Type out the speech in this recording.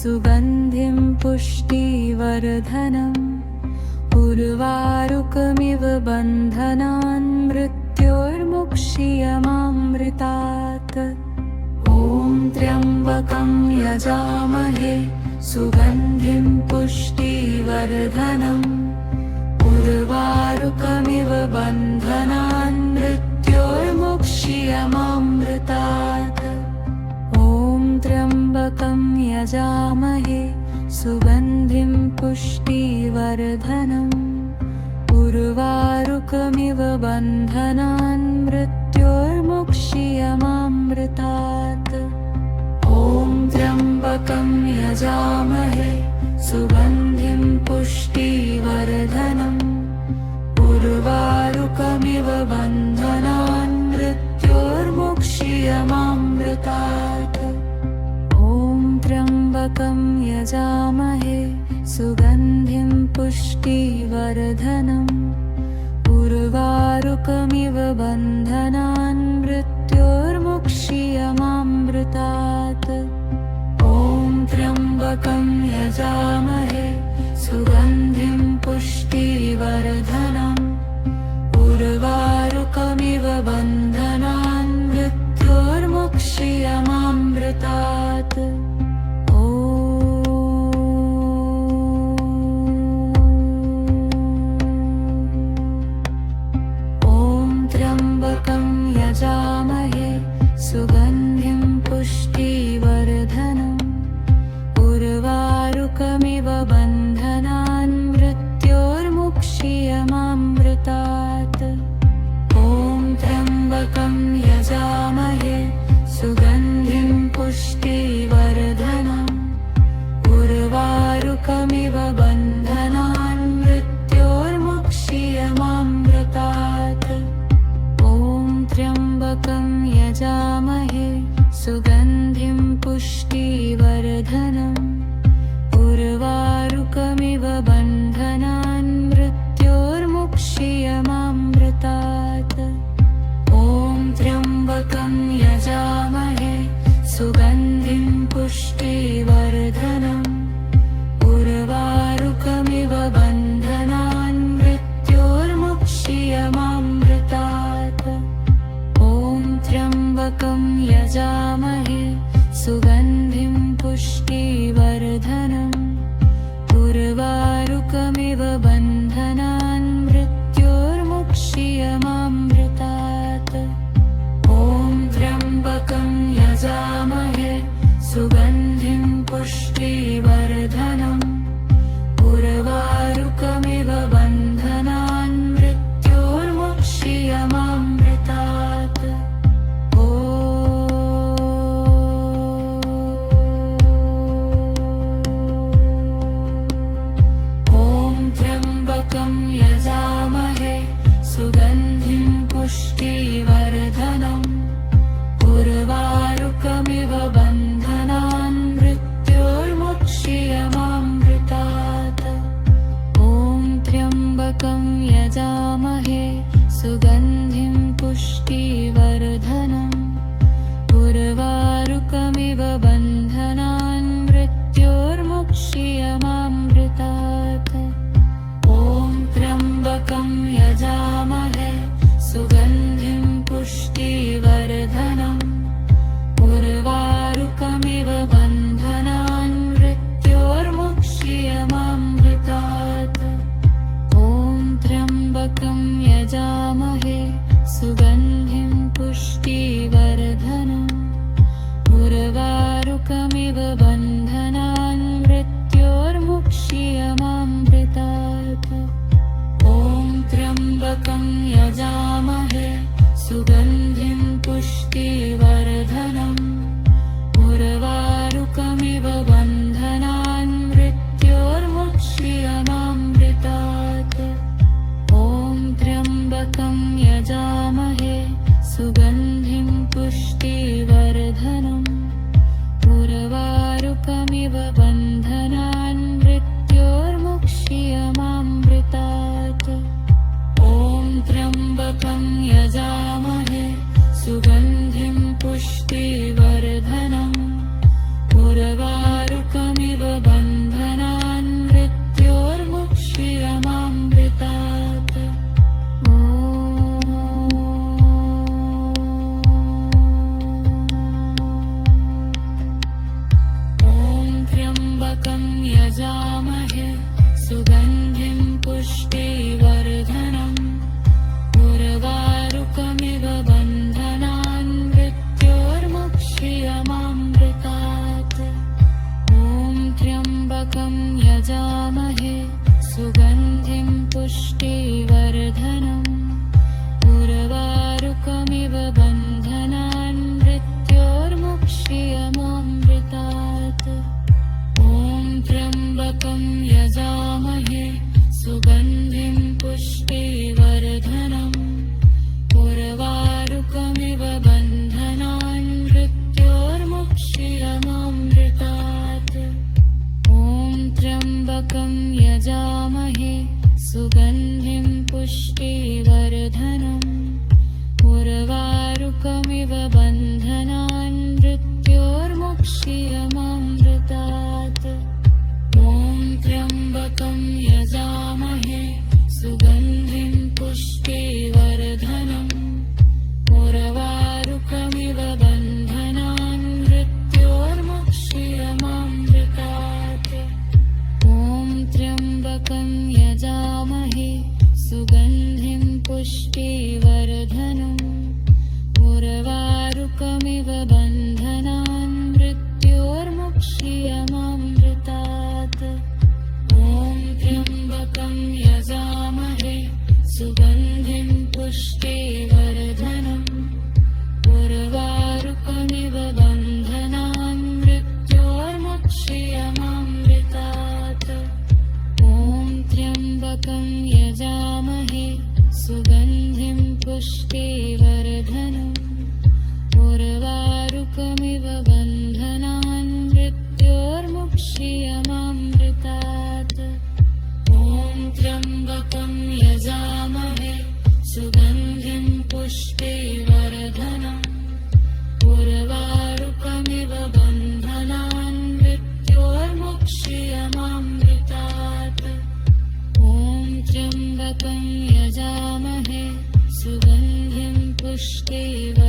सुगन्धिं पुष्टिवर्धनम् उर्वारुकमिव बन्धनान् मृत्योर्मुक्षीयमामृतात् ॐ त्र्यम्बकं यजामहे सुगन्धिं पुष्टिवर्धनम् उर्वारुकमिव बन्धनान् मृत्योर्मुक्षीयमामृतात् ॐ त्र्यम्बकं यजामहे सुगन्धिं पुष्टिवर्धनम् उर्वारुकमिव बन्धनान् मृत्योर्मुक्षीयमामृतात् ॐ त्र्यम्बकं यजामहे सुगन्धिं पुष्टिवर्धनम् उर्वारुकमिव बन्धनान् मृत्योर्मुक्षीयमामृतात् ॐ त्र्यम्बकं यजामहे सुगन्धिं पुष्टिवर्धनम् उर्वारुकमिव बन्धनान् मृत्योर्मुक्षीयमामृतात् ॐ त्र्यम्बकं यजामहे सुगन्धिं पुष्टिवर्धनम् उर्वारुकमिव बन्धनान् मृत्योर्मुक्षीयमामृतात् यजामहे सुगन्धिं पुष्टिवर्धनम् उर्वारुकमिव बन्धनान् मृत्योर्मुक्षीयमामृतात् ॐ त्र्यम्बकं यजामहे सुगन्धिं पुष्टिवर्धनम् उर्वारुकमिव बन्धनान् मृत्योर्मुक्षीयमामृतात् त्र्यम्बकं यजामहे सुगन्धिं पुष्टिवर्धनम् उर्वारुकमिव बन्धनान् मृत्योर्मुक्षीयमामृतात् ॐ त्र्यम्बकं यजामहे सुगन्धिं पुष्टिवर्धनम् उर्वारुकमिव बन्धनान् मृत्योर्मुक्षीयमामृतात् त्र्यम्बकं यजामहे सुगन्धिं पुष्टिवर्धनम् उर्वारुकमिव बन्धनान् मृत्योर्मुक्षीयमामृतात् ॐ त्र्यम्बकं यजामहे सुगन्धिं पुष्टिवर्धनम् उर्वारुकमिव बन्धनान् मृत्योर्मुक्षीयमामृतात् यजामहे सुगन्धिं पुष्टिवर्धनम् उर्वारुकमिव बन्धनान् मृत्योर्मुक्षीयमामृतात् ॐ त्र्यम्बकं यजामहे सुगन्धिं पुष्टिवर्धनम् उर्वारुकमिव बन्धनान् मृत्योर्मुक्षीयमामृतात् त्र्यम्बकं यजामहे सुगन्धिं पुष्टिवर्धनम् उर्वारुकमिव बन्धनान् मृत्योर्मुक्षीयमामृतात् ॐ त्र्यम्बकं यजामहे सुगन्धिं पुष्टिवर्धनम् उर्वारुकमिव बन्धनान् मृत्योर्मुक्षीयमामृतात् त्र्यम्बकं यजामहे सुगन्धिं पुष्टिवर्धनम् उर्वारुकमिव बन्धनान् मृत्योर्मुक्षीयमामृतात् ॐ त्र्यम्बकं यजामहे सुगन्धिं पुष्टिवर्धनम् उर्वारुकमिव बन्धनान् मृत्योर्मुक्षीयमामृतात् ॐ त्र्यम्बकं यजामहे सुगन्धिं पुष्टिवर्धनम् उर्वारुकमिव पुष्टिवर्धनम् उर्वारुकमिव बन्धनान् मृत्योर्मुक्ष्यमामृतात् ॐ त्र्यम्बकं यजामहे सुगन्धिं पुष्टिवर्धनम् उर्वारुकमिव बन्धनान् मृत्योर्मुक्ष्यमामृतात् ॐ त्र्यम्बकं यजामहे सुगन्धिं पुष्टिवर्धनम् उर्वारुकमिव बन्धनान् मृत्योर्मुक्ष्यमामृतात् ॐ त्र्यम्बकं यजामहे सुगन्धिं पुष्टिवर्धनम् उर्वारुकमिव बन्धनान् मृत्योर्मुक्ष्यमामृतात् ॐ त्र्यम्बकं यजामहे सुगन्धिं पुष्टिवर्धनम् उर्वारुकमिव बन्धनान् मृत्योर्मुक्ष्यमामृतात् ॐ त्र्यम्बकं यजामहे सुगन्धिं पुष्टिवर्धनम् उर्वारुकमिव बन्धनान् मृत्योर्मुक्ष्यमामृतात् ॐ त्र्यम्बकं यजामहे सुगन्धिं पुष्टिवर्धनम् उर्वारुकमिव बन्धनान् मृत्योर्मुक्ष्यमामृतात् ॐ त्र्यम्बकं यजामहे सुगन्धिं पुष्टिवर्धनम् उर्वारुकमिव बन्धनान् मृत्योर्मुक्ष्यमामृतात् ॐ त्र्यम्बकं यजामहे सुगन्धिं पुष्टिवर्धनम्